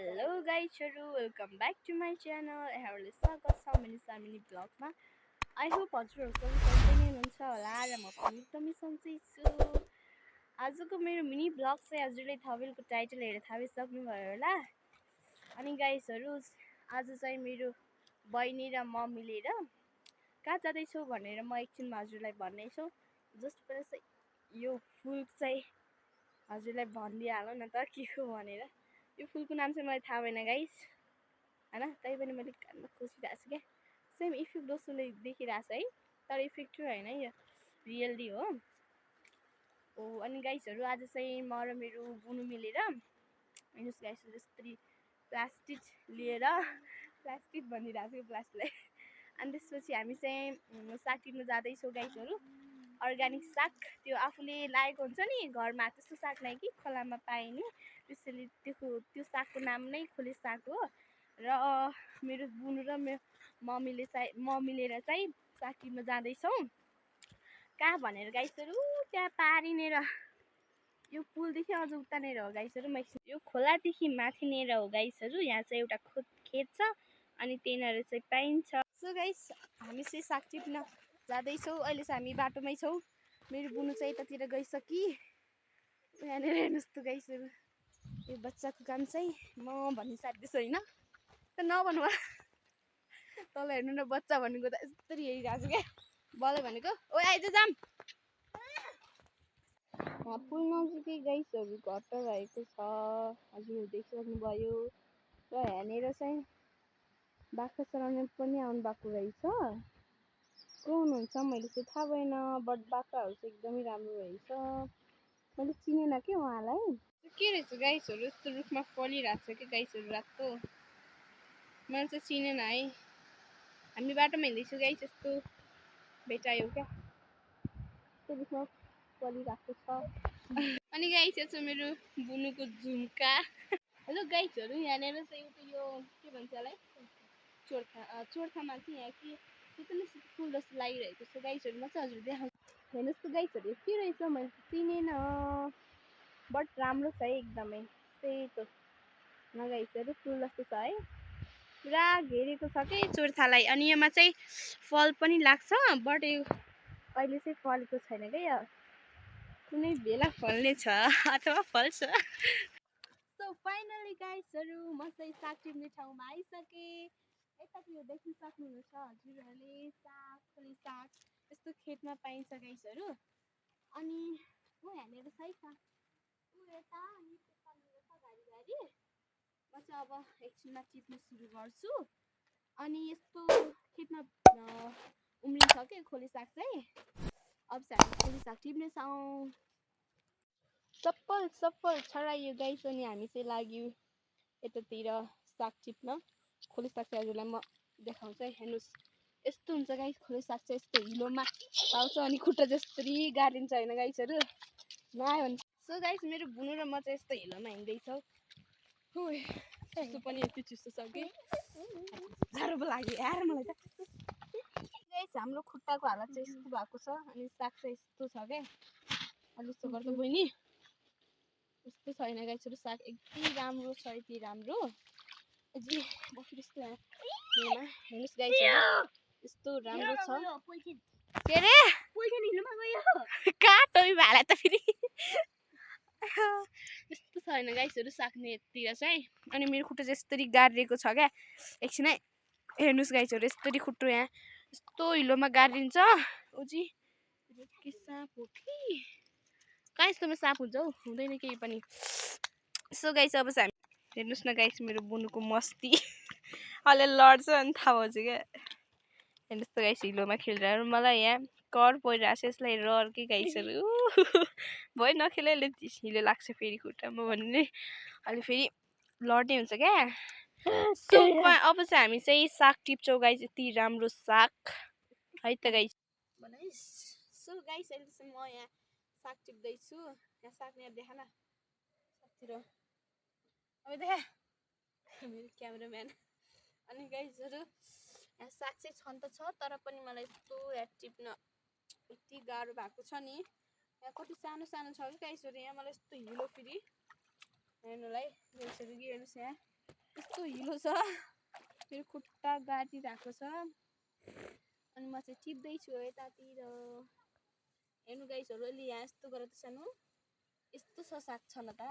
Hello गाइजहरू welcome back to my channel यहाँहरूले स्वागत छ मेरो सामिनी ब्लगमा। आई होप हजुरहरू सबै सन्चै नै हुनुहुन्छ होला र म पनि एकदमै सन्चै छु। आजको मेरो मिनी ब्लग चाहिँ हजुरले थवेलको टाइटल हेरेर थाहा पाइसक्नुभयो होला। अनि गाइजहरू आज चाहिँ मेरो बहिनी र म मिलेर कहाँ जाँदैछौँ भनेर म एकछिनमा हजुरलाई भन्नेछु। जस्ट पहिला चाहिँ यो फुल चाहिँ हजुरलाई भनिदिइहालौँ न त के हो भनेर। यो फुलको नाम चाहिँ मलाई थाहा भएन गाइस हैन, तै पनि मैले कानमा खोसिरहेको छु क्या। सेम इफेक्ट दोस्रोले देखिरहेको छ है, तर इफेक्ट चाहिँ होइन, यो रियल्ली हो। अनि गाइसहरू आज चाहिँ म र मेरो बुनु मिलेर हेर्नुहोस् गाइसहरू यस्तरी प्लास्टिक लिएर प्लास्टिक भनिरहेको छु प्लास्टिकलाई। अनि त्यसपछि हामी चाहिँ साग टिप्न जाँदैछौँ गाइसहरू। अर्ग्यानिक साग, त्यो आफूले लागेको हुन्छ नि घरमा, त्यस्तो साग नै कि खोलामा पाइने, त्यसैले त्यो सागको नाम नै खोले साग हो। र मेरो बुनु र म मिलेर चाहिँ साग टिप्न जाँदैछौँ। कहाँ भनेर गाइसहरू त्यहाँ पारिनेर, यो पुलदेखि अझ उतानेर हो गाइसहरू। यो खोलादेखि माथिनेर हो गाइसहरू। यहाँ चाहिँ एउटा खेत छ अनि त्यहीँनिर चाहिँ पाइन्छ। सो गाइस हामी चाहिँ साग टिप्न जाँदैछौँ। अहिले चाहिँ हामी बाटोमै छौँ। मेरो बुनु चाहिँ यतातिर गइसकि यहाँनिर हेर्नुहोस् त गाइसहरू, यो बच्चाको काम चाहिँ म भनिसार्दैछु होइन, त नभन्नु तल हेर्नु न, बच्चा भनेको त यस्तरी हेरिरहेको छु क्या। बलै भनेको ओ आइज जाम। पुल नजिकै गाइसहरू घर त भएको छ, हजुर देखिसक्नुभयो। र यहाँनिर चाहिँ बाख्रा चराउन पनि आउनु भएको रहेछ। को हुनुहुन्छ मैले चाहिँ थाहा भएन, बट बाख्राहरू चाहिँ एकदमै राम्रो रहेछ। मैले चिनेन कि उहाँलाई। के रहेछ गाइसहरू, यस्तो रुखमा फलिरहेको छ कि गाइसहरू रातो, मैले चाहिँ चिनेन है। हामी बाटोमा हिँड्दैछु गाइस, यस्तो भेटायो क्या, यस्तो रुखमा फलिरहेको छ। अनि गाइस यो चाहिँ मेरो बुनुको झुम्का। हेलो गाइसहरू, यहाँनिर चाहिँ एउटा यो के भन्छ यसलाई, चोर्खामा चाहिँ यहाँ कि सुत्नु फुल जस्तो लागिरहेको छ गाइसहरू। म चाहिँ हजुर देखाउँछु। हेर्नुहोस् त गाइसहरू के रहेछ, मैले चिनेन, बट राम्रो छ है एकदमै सेतो न गाइसहरू, फुल जस्तो छ है, पुरा घेरेको छ कि चोर्खालाई। अनि योमा चाहिँ फल पनि लाग्छ, बट यो अहिले चाहिँ फलेको छैन क्या, यो कुनै बेला फल्ने छ अथवा फल्छ। सो फाइनली गाइसहरू म चाहिँ साग टिप्ने ठाउँमा आइसकेँ। यतातिर देख्न सक्नुहुन्छ हजुरहरूले साग, खोले साग यस्तो खेतमा पाइन्छ गाइसहरू। अनि म यहाँनिर छ है त यता, अनि त्यतानिर छ घारी घारी। म चाहिँ अब एकछिनमा टिप्न सुरु गर्छु। अनि यस्तो खेतमा उम्रिन्छ क्या खोले साग चाहिँ। अब चाहिँ हामी खोले साग टिप्नेछौँ। सफल छराइयो गाइस। अनि हामी चाहिँ लाग्यौँ यतातिर साग टिप्न। खोले साग चाहिँ हजुरलाई म देखाउँछु है, हेर्नुहोस् यस्तो हुन्छ गाइस। खोले साग चाहिँ यस्तो हिलोमा पाउँछ अनि खुट्टा जस्तरी गाडिन्छ होइन गाइसहरू, नआयो भने। सो गाइस मेरो बुनु र म चाहिँ यस्तो हिलोमा हिँड्दैछौँ। चिसो पनि यति चिसो छ कि जाडो पो लाग्यो यार मलाई त। गाइस हाम्रो खुट्टाको हालत चाहिँ यस्तो भएको छ, अनि साग चाहिँ यस्तो छ क्या। अलि यस्तो गर्छ बहिनी, यस्तो छैन गाइसहरू, साग यति राम्रो छ, यति राम्रो अझै यस्तो हेर्नुहोस् गाइसहरू, यस्तो राम्रो छ। के अरे कहाँ तै भाला त फेरि यस्तो छैन गाइसहरू साग्नेतिर चाहिँ। अनि मेरो खुट्टा चाहिँ यस्तरी गाडिएको छ क्या। एकछिनै हेर्नुहोस् गाइसहरू, यस्तरी खुट्टो यहाँ यस्तो हिलोमा गाडिन्छ। ओजी के साँप हो कि कहाँ यस्तोमा साँप हुन्छ हौ, हुँदैन केही पनि। सो गाइस अब चाहिँ हामी हेर्नुहोस् न गाइस मेरो बुनुको मस्ती अहिले लड्छ अनि थाहा पाउँछ क्या। हेर्नुहोस् त गाइस हिलोमा खेलेर मलाई यहाँ कर परिरहेको छ, यसलाई रहर के गाइसहरू भयो नखेल, यसले हिलो लाग्छ फेरि खुट्टामा भन्ने, अहिले फेरि लड्ने हुन्छ क्या। सो अब चाहिँ हामी चाहिँ साग टिप्छौँ गाइस, यति राम्रो साग है त गाइस। सो गाइस अहिले चाहिँ म यहाँ साग टिप्दैछु। यहाँ साग यहाँ देखा न सागतिर, अब देखा मेरो क्यामेराम्यान। अनि गाइसहरू यहाँ साग चाहिँ छन त छ, तर पनि मलाई यस्तो यहाँ टिप्न यति गाह्रो भएको छ नि। यहाँ कति सानो सानो छ कि गाइसहरू, यहाँ मलाई यस्तो हिलो फेरि हेर्नुलाई गाइसहरू कि हेर्नुहोस् यहाँ यस्तो हिलो छ मेरो खुट्टा गाडिरहेको छ अनि म चाहिँ टिप्दैछु यतातिर हेर्नु गाइसहरू अलि यहाँ यस्तो गरेर सानो यस्तो छ साग छ न त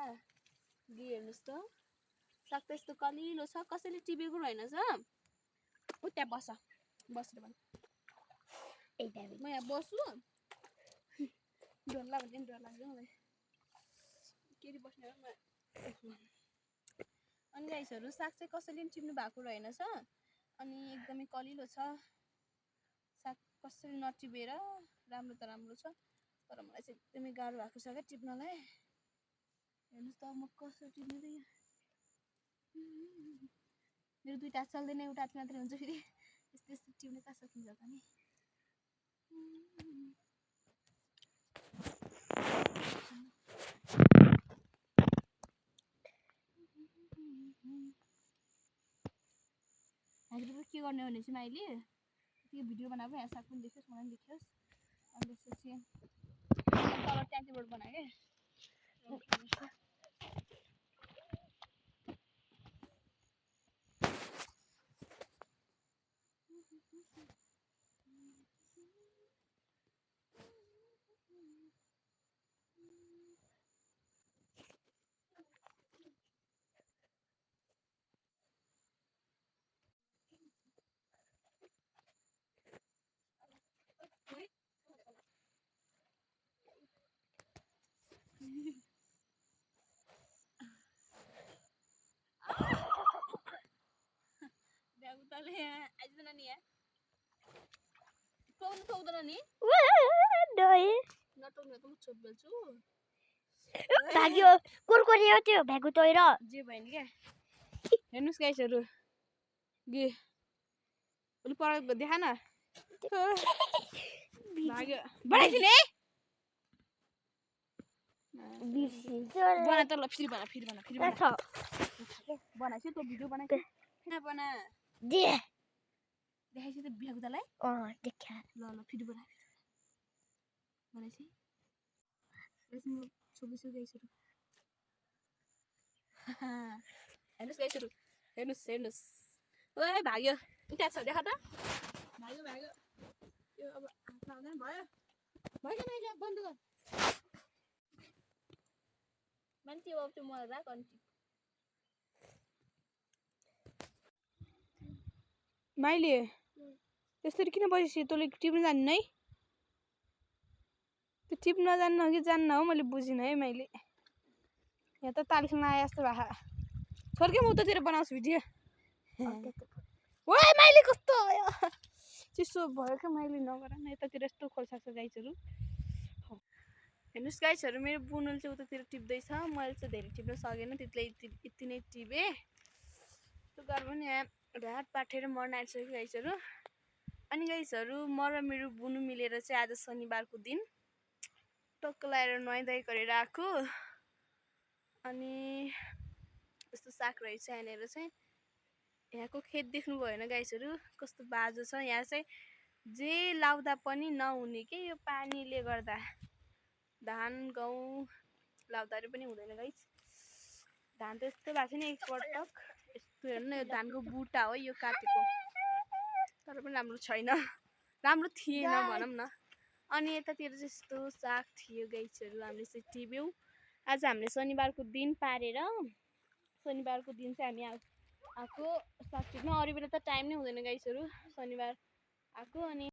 हेर्नुहोस् त साग त यस्तो कलिलो छ कसैले टिपेको रहेनछ ऊ त्यहाँ बसेर भन् म यहाँ बस्छु डर लाग्यो भने डर लाग्यो मलाई के बस्ने हो अनि गाइसहरू साग चाहिँ कसैले पनि टिप्नु भएको रहेनछ अनि एकदमै कलिलो छ साग कसरी नटिपेर राम्रो त राम्रो छ तर मलाई चाहिँ एकदमै गाह्रो भएको छ क्या टिप्नलाई हेर्नुहोस् त म कसरी टिप्ने त मेरो दुईवटा चल्दैन एउटा हात मात्रै हुन्छ फेरि यस्तो यस्तो टिप्ने कहाँ सकिन्छ त नि हजुर के गर्ने भने चाहिँ मैले त्यो भिडियो बनाएको यहाँ साग पनि देखियोस् मलाई पनि देखियोस् अनि त्यसपछि तल ट्याङ्कीबाट बनाएँ क्या ब्यागुताले आइदैन नि यहाँ पाउनु पाउँदैन नि नटाउनु त म छोपिहाल्छु भाग्यो कुरकुरे हो त्यो भ्यागु तोएर जे भयो नि क्या हेर्नुहोस् गाइसहरू गे अलि पर देखा न भाग्यो बनाइदिने बना त ल फेरि बनाइछु त्यो भिडियो बनाइछु बना देखाइछु त भ्यागुतालाई देखा ल फेरि बनाइछु यसमा छोपिछु गाइसहरू हेर्नुहोस् गाइसहरू हेर्नुहोस् ओए भाग्यो त्यहाँ छ देखा त भाग्यो यो अब हातमा आउँदैन भयो मैले बन्द गर मान्छे अब त्यो मलाई राख अनि माइले त्यसरी किन बसेपछि तँले टिप्न जान्नु है त्यो टिप्न जान्न कि जान्न हो मैले बुझिनँ है मैले यहाँ त तालिसँग आए जस्तो भए छोड्के म उतातिर बनाउँछु भिडियो ओए माइले कस्तो चिसो भयो क्या माइले नगर न यतातिर यस्तो खोल्साएको छ गाइसहरू हेर्नुहोस् गाइसहरू मेरो बुनुल चाहिँ उतातिर टिप्दैछ मैले चाहिँ धेरै टिप्न सकेन त्यतिले यति नै टिपेँ त्यो गरेर पनि यहाँ ढाड पाठेर मर्न आइसक्यो गाइसहरू अनि गाइसहरू म र मेरो बुनु मिलेर चाहिँ आज शनिबारको दिन टक्क लगाएर नुहाइधुवाइ गरेर आएको अनि यस्तो साग रहेछ यहाँनिर चाहिँ यहाँको खेत देख्नुभयो होइन गाइसहरू कस्तो बाजो छ यहाँ चाहिँ जे लाउँदा पनि नहुने के यो पानीले गर्दा धान गहुँ लाउँदाखेरि पनि हुँदैन गाइस धान त यस्तो भएको छ नि एकपटक यस्तो हेर्नु न यो धानको बुट्टा हो यो काटेको तर पनि राम्रो छैन राम्रो थिएन भनौँ न अनि यतातिर चाहिँ यस्तो साग थियो गाइसहरू हामीले चाहिँ टिप्यौँ आज हामीले शनिबारको दिन पारेर शनिबारको दिन चाहिँ हामी आएको साग टिप्न अरू बेला त टाइम नै हुँदैन गाइसहरू शनिबार आएको अनि